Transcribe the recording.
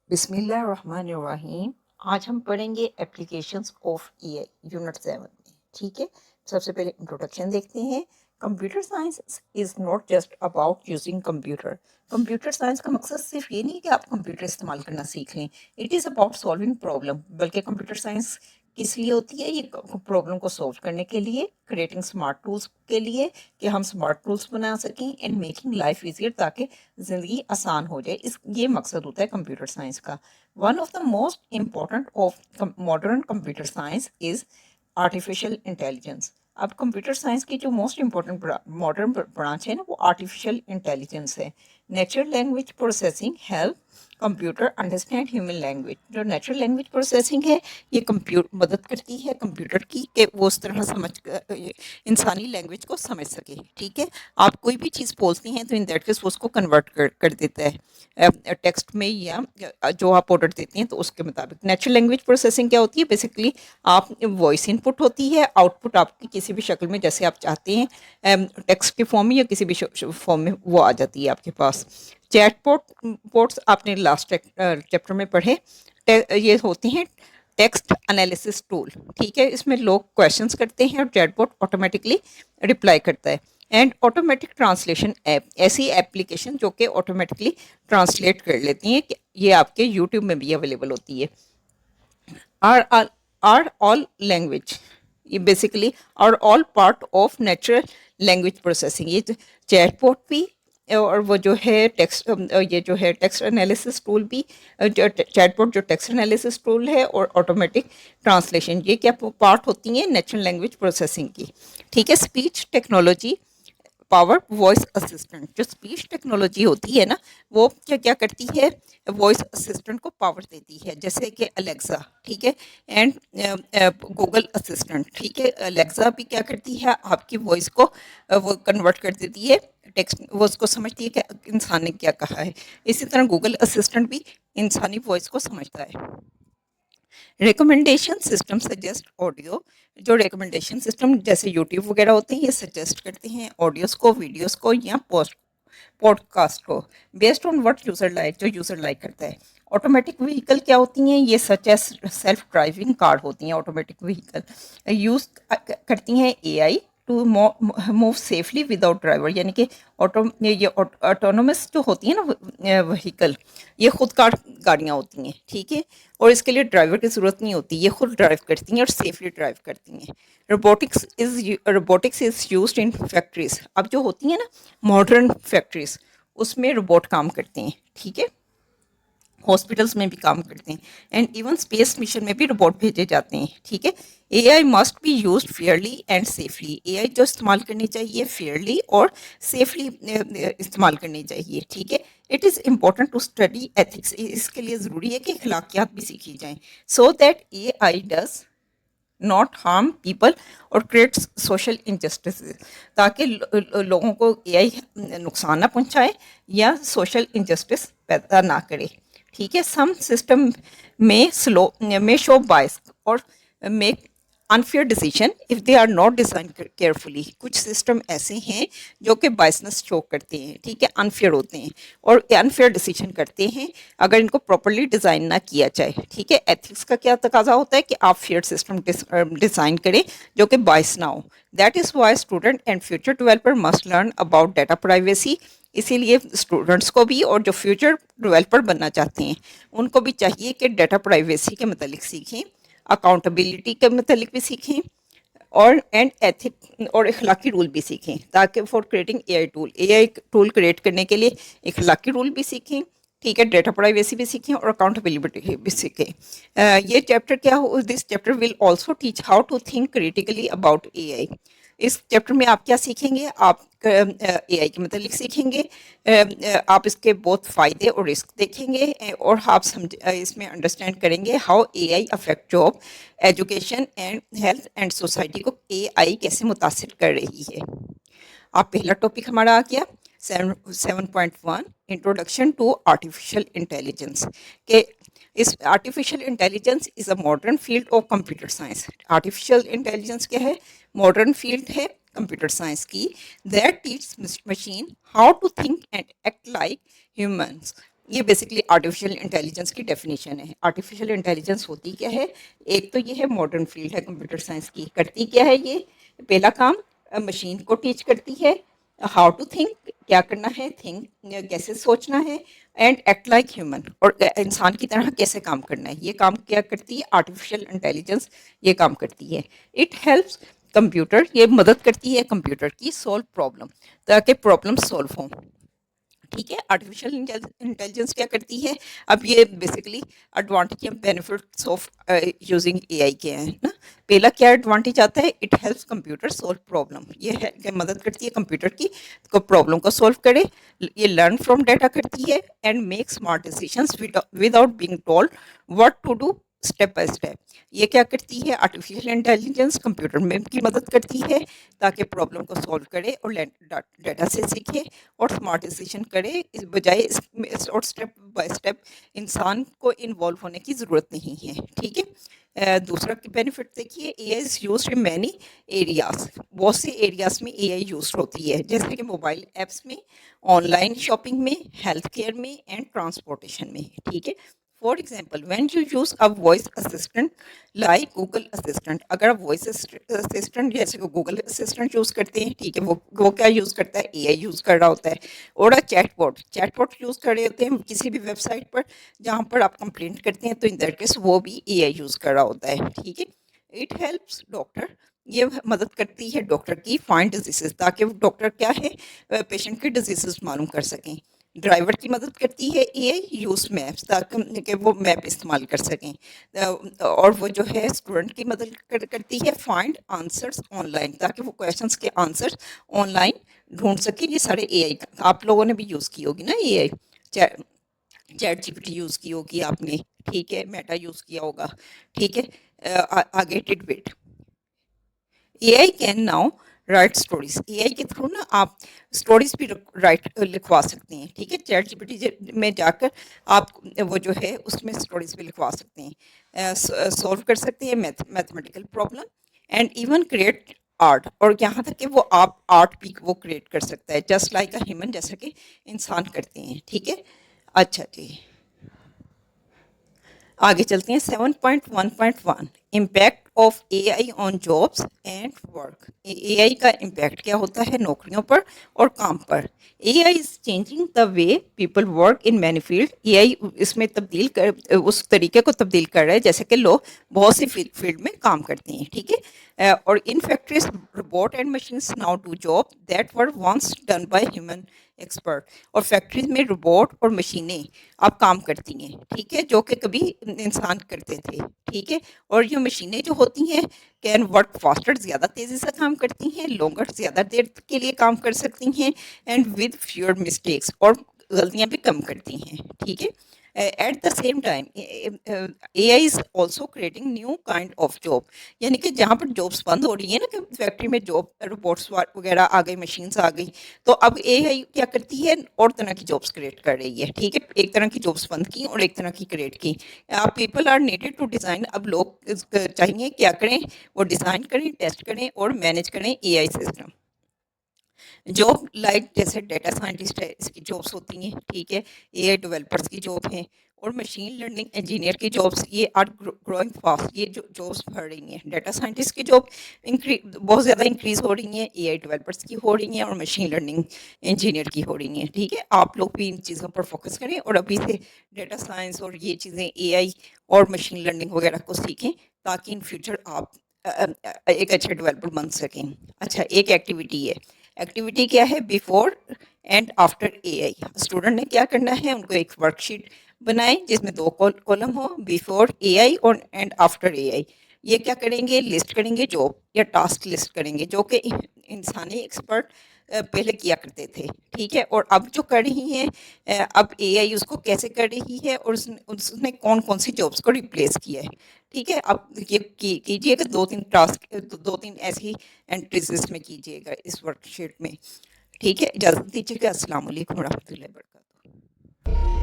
बिस्मिल्लाहिर्रहमानिर्रहीम। आज हम पढ़ेंगे एप्लीकेशंस ऑफ एआई यूनिट 7 में। ठीक है, सबसे पहले इंट्रोडक्शन देखते हैं। Computer science is not just about using computer. Computer science का मकसद सिर्फ ये नहीं कि आप कंप्यूटर इस्तेमाल करना सीख लें। It is about solving problem, बल्कि कंप्यूटर साइंस किस लिए होती है? ये प्रॉब्लम को सॉल्व करने के लिए, क्रिएटिंग स्मार्ट टूल्स के लिए, कि हम स्मार्ट टूल्स बना सकें एंड मेकिंग लाइफ ईजियर, ताकि ज़िंदगी आसान हो जाए। इस ये मकसद होता है कंप्यूटर साइंस का। One of the most important of modern computer science is artificial intelligence. अब कंप्यूटर साइंस की जो मोस्ट इम्पॉर्टेंट मॉडर्न ब्रांच है ना, वो आर्टिफिशियल इंटेलिजेंस है। Natural language processing help computer understand human language. जो नेचुरल लैंग्वेज प्रोसेसिंग है, ये कंप्यूटर मदद करती है कंप्यूटर की कि वो उस तरह इंसानी लैंग्वेज को समझ सके। ठीक है, आप कोई भी चीज़ बोलती हैं तो इन दैट केस वो उसको कन्वर्ट कर देता है टेक्स्ट में, या जो आप ऑर्डर देती हैं तो उसके मुताबिक। नेचुरल लैंग्वेज प्रोसेसिंग क्या होती है? बेसिकली आप वॉइस इनपुट होती है, आउटपुट आपकी किसी भी शक्ल में जैसे आप चाहते हैं, टेक्स्ट के फॉर्म में या किसी भी फॉर्म में वो आ जाती है आपके पास। पोर्ट्स आपने लास्ट चैप्टर में पढ़े। ये होती हैं टेक्स्ट एनालिसिस टूल। ठीक है, इसमें लोग क्वेश्चंस करते हैं और चैटबॉट ऑटोमेटिकली रिप्लाई करता है। एंड ऑटोमेटिक ट्रांसलेशन ऐप, ऐसी एप्लीकेशन जो कि ऑटोमेटिकली ट्रांसलेट कर लेती हैं, कि ये आपके यूट्यूब में भी अवेलेबल होती है। आर आर ऑल लैंग्वेज, ये basically are all part of natural language processing. ये चैटबॉट भी और वो जो है टेक्स्ट, ये जो है टेक्स्ट एनालिसिस टूल भी, जो चैटबॉट जो टेक्स्ट एनालिसिस टूल है, और ऑटोमेटिक ट्रांसलेशन, ये क्या पार्ट होती हैं नेचुरल लैंग्वेज प्रोसेसिंग की। ठीक है, speech technology power voice assistant. जो स्पीच टेक्नोलॉजी होती है ना, वो क्या क्या करती है? वॉइस असिस्टेंट को पावर देती है, जैसे कि अलेक्सा। ठीक है, एंड गूगल असिस्टेंट। ठीक है, अलेक्सा भी क्या करती है? आपकी वॉइस को वो कन्वर्ट कर देती है टेक्स्ट, वो उसको समझती है कि इंसान ने क्या कहा है। इसी तरह गूगल असिस्टेंट भी इंसानी वॉइस को समझता है। Recommendation system suggest audio. जो रिकमेंडेशन सिस्टम जैसे यूट्यूब वगैरह होते हैं, ये सजेस्ट करते हैं ऑडियोज़ को, वीडियोज़ को, या पॉडकास्ट को, based on what user like, जो यूज़र लाइक करता है। ऑटोमेटिक व्हीकल क्या होती हैं? ये such as self driving car होती हैं। ऑटोमेटिक व्हीकल यूज़ करती हैं AI to move safely without driver, यानी कि ये ऑटोनोमस जो होती है ना व्हीकल, ये खुद कार गाड़ियाँ होती हैं। ठीक है, और इसके लिए ड्राइवर की ज़रूरत नहीं होती, ये खुद ड्राइव करती हैं और सेफली ड्राइव करती हैं। Robotics is used in factories. अब जो होती हैं ना मॉडर्न फैक्ट्रीज, उसमें रोबोट काम करते हैं। ठीक है, हॉस्पिटल्स में भी काम करते हैं, एंड इवन स्पेस मिशन में भी रोबोट भेजे जाते हैं। ठीक है, AI must be used Fairlie and safely. AI जो इस्तेमाल करनी चाहिए फेयरली और सेफली इस्तेमाल करनी चाहिए। ठीक है, it is important to study ethics. इसके लिए ज़रूरी है कि अखलाकियात भी सीखी जाएं, so that AI does not harm people और क्रिएट्स सोशल इंजस्टिस, ताकि लोगों को एआई नुकसान ना पहुंचाए या सोशल इंजस्टिस पैदा ना करे। ठीक है, सम सिस्टम में शो बायस और make unfair decision if they are not design carefully. कुछ सिस्टम ऐसे हैं जो कि बायसनेस शो करते हैं। ठीक है, अनफेयर होते हैं और अनफेयर डिसीजन करते हैं अगर इनको प्रॉपरली डिज़ाइन ना किया जाए। ठीक है, एथिक्स का क्या तकाजा होता है कि आप फेयर सिस्टम डिज़ाइन करें जो कि बायस ना हो। That is why student and future developer must learn about data privacy. इसीलिए स्टूडेंट्स को भी और जो फ्यूचर डेवलपर बनना चाहते हैं उनको भी चाहिए कि डाटा प्राइवेसी के मतलब सीखें, अकाउंटेबिलिटी के मतलब भी सीखें, और एंड एथिक और इखलाकी रूल भी सीखें, ताकि for creating AI tool create करने के लिए इखलाकी रूल भी सीखें। ठीक है, डेटा प्राइवेसी भी सीखें और अकाउंटेबिलिटी भी सीखें। ये चैप्टर क्या हो, this chapter will also teach how to think critically about AI. इस चैप्टर में आप क्या सीखेंगे? आप एआई के मतलब सीखेंगे, आप इसके बहुत फ़ायदे और रिस्क देखेंगे, और आप इसमें अंडरस्टैंड करेंगे how AI affect job, education and health and society को एआई कैसे मुतासिर कर रही है। आप पहला टॉपिक हमारा आ गया 7.1 इंट्रोडक्शन टू आर्टिफिशियल इंटेलिजेंस, के इस artificial intelligence is a modern field of computer science. Artificial intelligence क्या है? मॉडर्न फील्ड है कंप्यूटर साइंस की, that teach machine how to think and act like humans. ये बेसिकली आर्टिफिशियल इंटेलिजेंस की definition है। Artificial intelligence होती क्या है? एक तो ये है मॉडर्न फील्ड है कंप्यूटर साइंस की। करती क्या है ये? पहला काम मशीन को टीच करती है हाउ टू थिंक, क्या करना है, थिंक कैसे सोचना है, एंड एक्ट लाइक ह्यूमन, और इंसान की तरह कैसे काम करना है। ये काम क्या करती है? आर्टिफिशियल इंटेलिजेंस ये काम करती है। इट हेल्प्स कंप्यूटर, ये मदद करती है कंप्यूटर की सॉल्व प्रॉब्लम, ताकि प्रॉब्लम सॉल्व हों। ठीक है, आर्टिफिशियल इंटेलिजेंस क्या करती है? अब ये बेसिकली एडवांटेज या बेनिफिट्स ऑफ यूजिंग एआई के हैं ना। पहला क्या एडवांटेज आता है? It helps computer solve problem, ये है कि मदद करती है कंप्यूटर की को प्रॉब्लम को सॉल्व करे। ये लर्न फ्रॉम डाटा करती है and make smart decisions without being told what to do step by step. ये क्या करती है? आर्टिफिशियल इंटेलिजेंस कंप्यूटर में की मदद करती है ताकि प्रॉब्लम को सॉल्व करे और डाटा से सीखे और स्मार्ट डिसीजन करे। इस बजाय और स्टेप बाय स्टेप इंसान को इन्वॉल्व होने की ज़रूरत नहीं है। ठीक है। दूसरा बेनिफिट देखिए, A I is use in many areas. बहुत से एरियाज में ए आई यूज होती है, जैसे कि मोबाइल ऐप्स में, ऑनलाइन शॉपिंग में, हेल्थ केयर में एंड ट्रांसपोर्टेशन में। ठीक है। For example when you use a voice assistant like Google assistant, अगर आप वॉइस असिस्टेंट जैसे कि गूगल असिस्टेंट यूज़ करते हैं, ठीक है, वो क्या यूज़ करता है? ए आई यूज़ कर रहा होता है। और चैटबॉट यूज़ कर रहे होते हैं किसी भी वेबसाइट पर जहाँ पर आप कंप्लेंट करते हैं, तो इन दैट केस वो भी ए आई यूज़ कर रहा होता है। ठीक है। इट हेल्प्स डॉक्टर, ये मदद करती है डॉक्टर की फाइंड डिजीजेस, ताकि डॉक्टर क्या है पेशेंट के डिजीजेस मालूम कर सकें। ड्राइवर की मदद करती है ए आई यूज़ मैप्स, ताकि कि वो मैप इस्तेमाल कर सकें। और वो जो है स्टूडेंट की मदद करती है फाइंड आंसर्स ऑनलाइन, ताकि वो क्वेश्चंस के आंसर्स ऑनलाइन ढूंढ सके। ये सारे ए आई, आप लोगों ने भी यूज़ की होगी ना ए आई। चैट चैट जीपीटी यूज़ की होगी आपने। ठीक है, मेटा यूज़ किया होगा। ठीक है। आगे tidbit, AI can now right stories, AI के थ्रू ना आप स्टोरीज भी राइट लिखवा सकते हैं। ठीक है, चैट जीपीटी में जाकर आप वो जो है उसमें स्टोरीज भी लिखवा सकते हैं, सॉल्व कर सकते हैं mathematical problem and even create art, और यहाँ तक कि वो आप आर्ट भी वो क्रिएट कर सकता है जस्ट लाइक अ ह्यूमन, जैसा कि इंसान करते हैं। ठीक है। अच्छा जी, आगे चलते हैं। 7.1.1 impact of AI on jobs and work. AI का इम्पैक्ट क्या होता है नौकरियों पर और काम पर? AI is changing the way people work in many field. AI इसमें तब्दील कर उस तरीके को तब्दील कर रहा है जैसे कि लोग बहुत सी फील्ड में काम करते हैं। ठीक है। और in factories robot and machines now do job that were once done by human expert. और फैक्ट्रीज में रोबोट और मशीनें आप काम करती हैं। ठीक है, जो कि कभी इंसान करते थे। ठीक है। और ये मशीनें जो होती हैं कैन वर्क फास्टर, ज़्यादा तेज़ी से काम करती हैं, लॉन्गर, ज़्यादा देर के लिए काम कर सकती हैं, एंड विद फ्यूअर मिस्टेक्स, और गलतियां भी कम करती हैं। ठीक है। At the same time A I is also creating new kind of job, यानी कि जहाँ पर जॉब्स बंद हो रही है ना, कि फैक्ट्री में जॉब रोबोट्स वगैरह आ गई, मशीन्स आ गई, तो अब एआई क्या करती है? और तरह की जॉब्स क्रिएट कर रही है। ठीक है, एक तरह की जॉब्स बंद की और एक तरह की क्रिएट की। People are needed to design, अब लोग चाहिए क्या करें? वो डिज़ाइन करें, टेस्ट करें और मैनेज करें एआई सिस्टम। जॉब लाइक जैसे डेटा साइंटिस्ट है, इसकी जॉब्स होती हैं। ठीक है। एआई डेवलपर्स की जॉब है, और मशीन लर्निंग इंजीनियर की जॉब्स, ये आर ग्रोइंग फास्ट, ये जो जॉब्स बढ़ रही हैं। डेटा साइंटिस्ट की जॉब बहुत ज़्यादा इंक्रीज हो रही हैं, एआई डेवलपर्स की हो रही हैं, और मशीन लर्निंग इंजीनियर की हो रही हैं। ठीक है, आप लोग भी इन चीज़ों पर फोकस करें और अभी से डेटा साइंस और ये चीज़ें एआई और मशीन लर्निंग वगैरह को सीखें, ताकि इन फ्यूचर आप एक अच्छे डेवलपर बन सकें। अच्छा, एक एक्टिविटी है। एक्टिविटी क्या है? Before and after AI. Student ने क्या करना है? उनको एक वर्कशीट बनाएं जिसमें दो कॉलम हो, बिफोर एआई और एंड आफ्टर एआई। ये क्या करेंगे? लिस्ट करेंगे जॉब या टास्क लिस्ट करेंगे, जो कि इंसानी एक्सपर्ट पहले किया करते थे। ठीक है, और अब जो कर रही हैं अब एआई उसको कैसे कर रही है, और उसने कौन कौन सी जॉब्स को रिप्लेस किया है। ठीक है, अब ये कीजिएगा, दो तीन टास्क, दो तीन ऐसी एंट्रीज इसमें कीजिएगा इस वर्कशीट में। ठीक है, इजाज़त दीजिएगा। अस्सलाम वालेकुम रहमतुल्लाहि व बरकातहू।